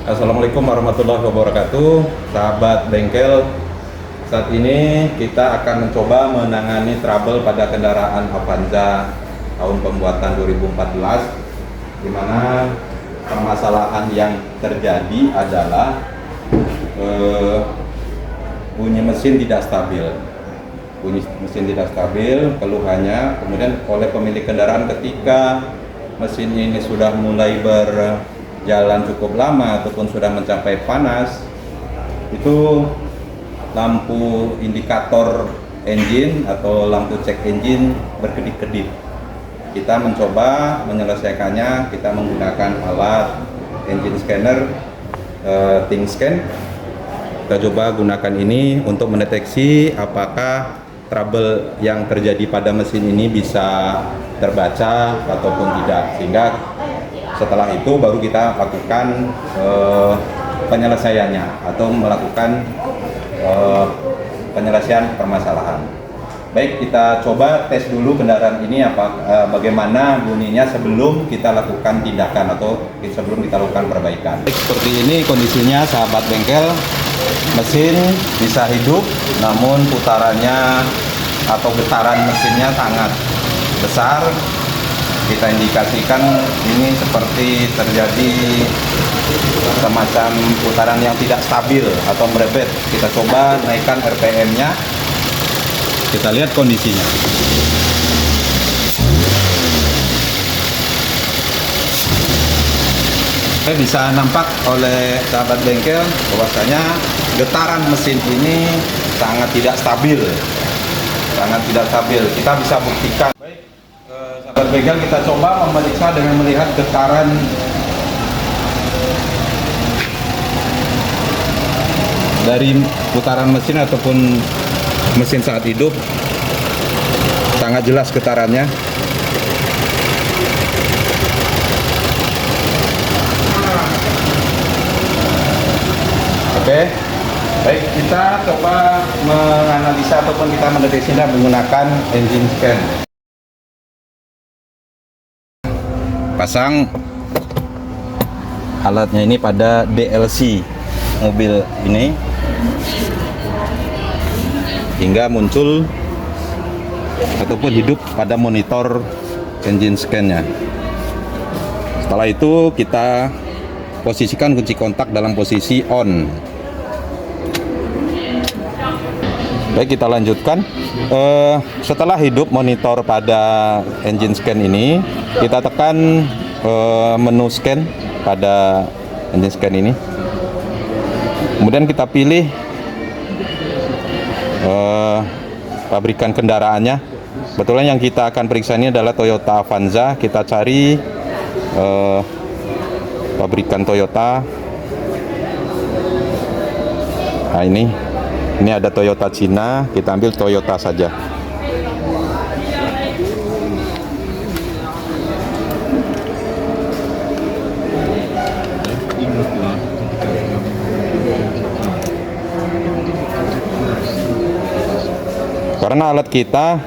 Assalamualaikum warahmatullahi wabarakatuh, sahabat bengkel. Saat ini kita akan mencoba menangani trouble pada kendaraan Avanza tahun pembuatan 2014, di mana permasalahan yang terjadi adalah bunyi mesin tidak stabil. Bunyi mesin tidak stabil, keluhannya. Kemudian oleh pemilik kendaraan ketika mesin ini sudah mulai berjalan cukup lama ataupun sudah mencapai panas, itu lampu indikator engine atau lampu cek engine berkedip-kedip. Kita mencoba menyelesaikannya, kita menggunakan alat engine scanner, ThinkScan. Kita coba gunakan ini untuk mendeteksi apakah trouble yang terjadi pada mesin ini bisa terbaca ataupun tidak, sehingga setelah itu baru kita lakukan penyelesaiannya atau melakukan penyelesaian permasalahan. Baik, kita coba tes dulu kendaraan ini bagaimana bunyinya sebelum kita lakukan tindakan atau sebelum kita lakukan perbaikan. Seperti ini kondisinya, sahabat bengkel. Mesin bisa hidup, namun putarannya atau getaran mesinnya sangat besar. Kita indikasikan ini seperti terjadi semacam putaran yang tidak stabil atau merebet. Kita coba naikkan RPM-nya, kita lihat kondisinya. Bisa nampak oleh sahabat bengkel bahwasanya getaran mesin ini sangat tidak stabil, Kita bisa buktikan. Baik, sahabat bengkel, kita coba memeriksa dengan melihat getaran dari putaran mesin ataupun mesin saat hidup. Sangat jelas getarannya. Oke, baik, kita coba menganalisa ataupun kita mendeteksinya menggunakan engine scan. Pasang alatnya ini pada DLC mobil ini hingga muncul ataupun hidup pada monitor engine scan-nya. Setelah itu kita posisikan kunci kontak dalam posisi on. Baik, kita lanjutkan. Setelah hidup monitor pada engine scan ini, kita tekan menu scan pada engine scan ini. Kemudian kita pilih pabrikan kendaraannya. Kebetulan yang kita akan periksa ini adalah Toyota Avanza. Kita cari pabrikan Toyota. Nah, ini ada Toyota Cina, kita ambil Toyota saja. Karena alat kita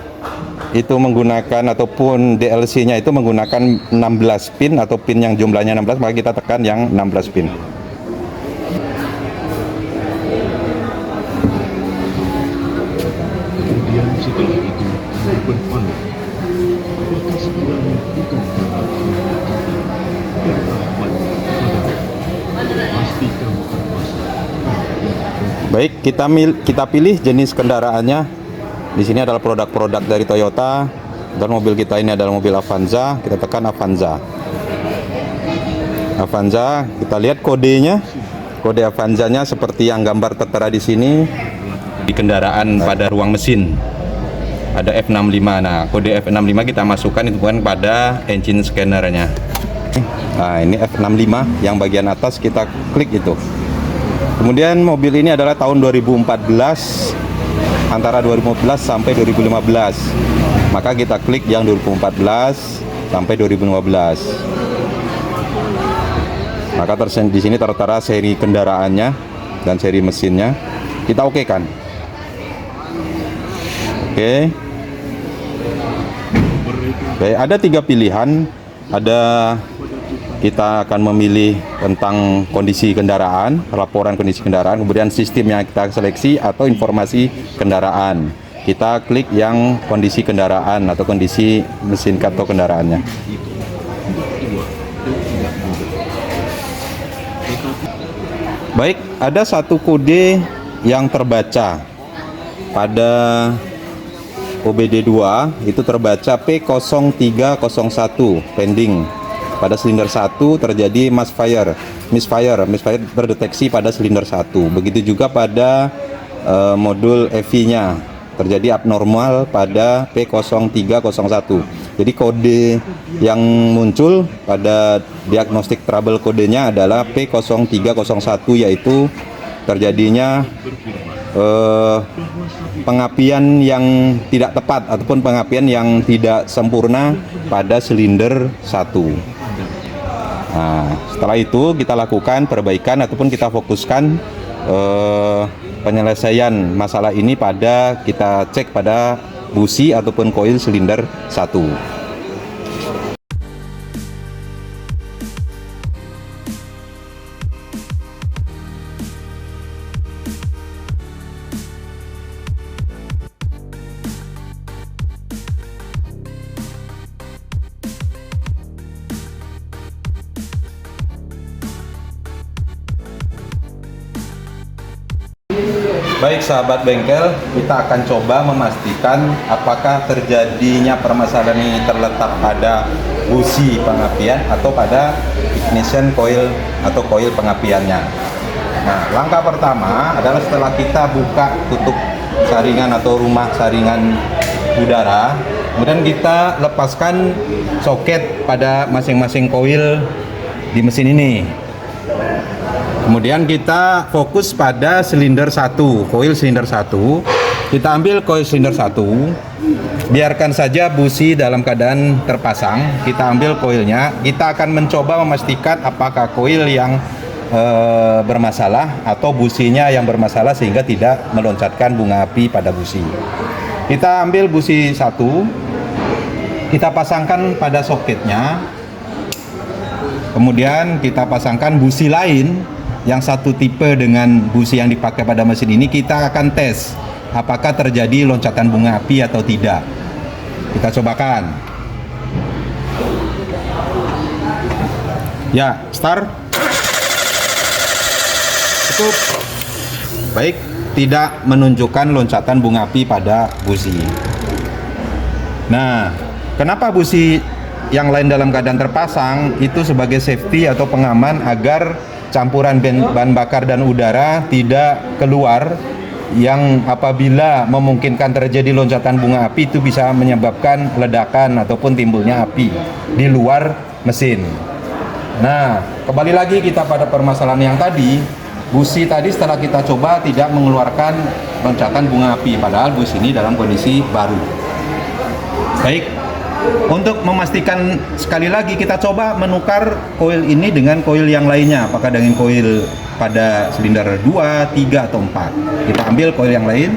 itu menggunakan ataupun DLC-nya itu menggunakan 16 pin atau pin yang jumlahnya 16, maka kita tekan yang 16 pin. Setelah itu berpanik, apakah sekiranya bukan pasti kamu Baik, kita pilih jenis kendaraannya. Di sini adalah produk-produk dari Toyota, dan mobil kita ini adalah mobil Avanza. Kita tekan Avanza. Avanza, kita lihat kodenya. Kode Avanzanya seperti yang gambar tertera di sini di kendaraan pada ruang mesin. Ada F65. Nah, kode F65 kita masukkan itu bukan pada engine scannernya. Nah, ini F65 yang bagian atas, kita klik itu. Kemudian mobil ini adalah tahun 2014, antara 2014 sampai 2015. Maka kita klik yang 2014 sampai 2015. Maka di sini tertera seri kendaraannya dan seri mesinnya. Kita oke kan? Oke. Baik, ada 3 pilihan. Ada kita akan memilih tentang kondisi kendaraan, laporan kondisi kendaraan, kemudian sistem yang kita seleksi atau informasi kendaraan. Kita klik yang kondisi kendaraan atau kondisi mesin atau kendaraannya. Baik, ada satu kode yang terbaca pada OBD2, itu terbaca P0301 pending. Pada silinder 1 terjadi misfire terdeteksi pada silinder 1. Begitu juga pada modul EV-nya terjadi abnormal pada P0301. Jadi kode yang muncul pada diagnostik trouble kodenya adalah P0301, yaitu terjadinya pengapian yang tidak tepat ataupun pengapian yang tidak sempurna pada silinder 1. Nah, setelah itu kita lakukan perbaikan ataupun kita fokuskan penyelesaian masalah ini pada kita cek pada busi ataupun koil silinder 1. Baik sahabat bengkel, kita akan coba memastikan apakah terjadinya permasalahan ini terletak pada busi pengapian atau pada ignition coil atau koil pengapiannya. Nah, langkah pertama adalah setelah kita buka tutup saringan atau rumah saringan udara, kemudian kita lepaskan soket pada masing-masing koil di mesin ini. Kemudian kita fokus pada silinder 1, koil silinder 1. Kita ambil koil silinder 1, biarkan saja busi dalam keadaan terpasang. Kita ambil koilnya, kita akan mencoba memastikan apakah koil yang bermasalah atau businya yang bermasalah sehingga tidak meloncatkan bunga api pada busi. Kita ambil busi 1, kita pasangkan pada soketnya. Kemudian kita pasangkan busi lain yang satu tipe dengan busi yang dipakai pada mesin ini. Kita akan tes apakah terjadi loncatan bunga api atau tidak. Kita cobakan. Ya, start. Cukup. Baik, tidak menunjukkan loncatan bunga api pada busi. Nah, kenapa busi yang lain dalam keadaan terpasang? Itu sebagai safety atau pengaman agar campuran bahan bakar dan udara tidak keluar, yang apabila memungkinkan terjadi loncatan bunga api itu bisa menyebabkan ledakan ataupun timbulnya api di luar mesin. Nah, kembali lagi kita pada permasalahan yang tadi. Busi tadi setelah kita coba tidak mengeluarkan loncatan bunga api, padahal busi ini dalam kondisi baru. Baik, untuk memastikan sekali lagi kita coba menukar koil ini dengan koil yang lainnya, apakah dengan koil pada silinder 2, 3 atau 4. Kita ambil koil yang lain.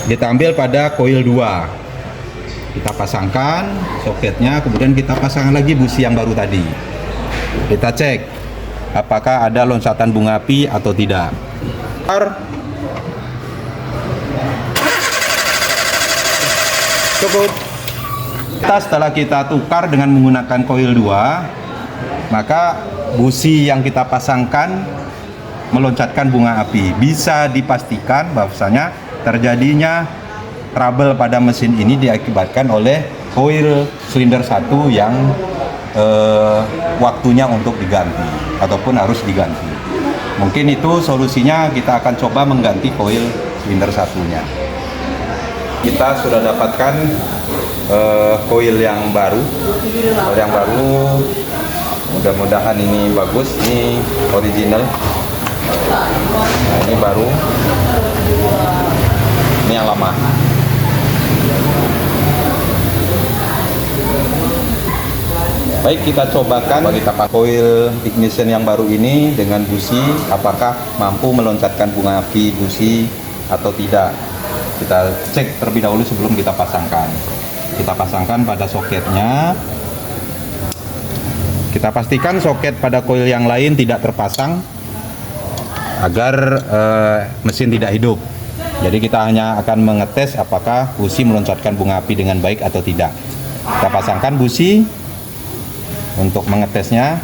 Kita ambil pada koil 2. Kita pasangkan soketnya, kemudian kita pasangkan lagi busi yang baru tadi. Kita cek apakah ada loncatan bunga api atau tidak. Cukup. Setelah kita tukar dengan menggunakan koil 2, maka busi yang kita pasangkan meloncatkan bunga api. Bisa dipastikan bahwasanya terjadinya trouble pada mesin ini diakibatkan oleh koil silinder 1 yang waktunya untuk diganti ataupun harus diganti. Mungkin itu solusinya, kita akan coba mengganti koil silinder 1-nya. Kita sudah dapatkan koil yang baru. Koil yang baru, mudah-mudahan ini bagus, ini original. Nah, ini baru, ini yang lama. Baik, kita cobakan kita pakai koil ignition yang baru ini dengan busi, apakah mampu meloncatkan bunga api busi atau tidak. Kita cek terlebih dahulu sebelum kita pasangkan. Kita pasangkan pada soketnya. Kita pastikan soket pada koil yang lain tidak terpasang agar mesin tidak hidup. Jadi kita hanya akan mengetes apakah busi meloncatkan bunga api dengan baik atau tidak. Kita pasangkan busi untuk mengetesnya.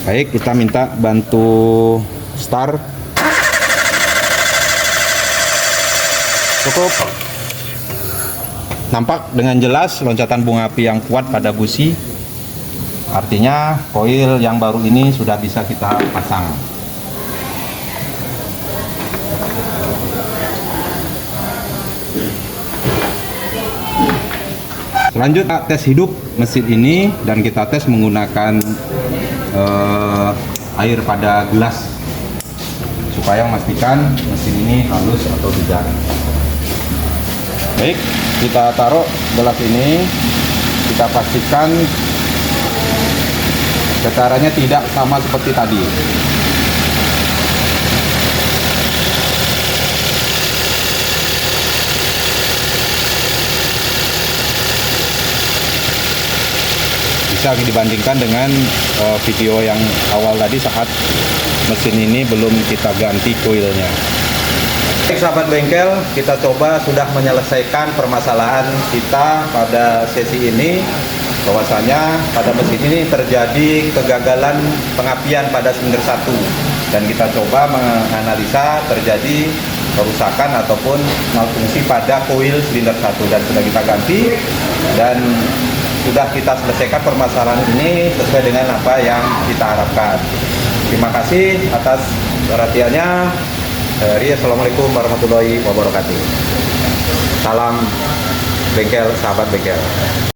Baik, kita minta bantu start. Cukup. Nampak dengan jelas loncatan bunga api yang kuat pada busi. Artinya koil yang baru ini sudah bisa kita pasang. Selanjutnya tes hidup mesin ini dan kita tes menggunakan air pada gelas supaya memastikan mesin ini halus atau tidak. Baik, kita taruh gelas ini, kita pastikan getarannya tidak sama seperti tadi. Bisa dibandingkan dengan video yang awal tadi saat mesin ini belum kita ganti koilnya. Baik sahabat bengkel, kita coba sudah menyelesaikan permasalahan kita pada sesi ini, bahwasanya pada mesin ini terjadi kegagalan pengapian pada silinder 1 dan kita coba menganalisa terjadi kerusakan ataupun malfungsi pada koil silinder 1 dan sudah kita ganti dan sudah kita selesaikan permasalahan ini sesuai dengan apa yang kita harapkan. Terima kasih atas perhatiannya. Assalamualaikum warahmatullahi wabarakatuh. Salam bengkel, sahabat bengkel.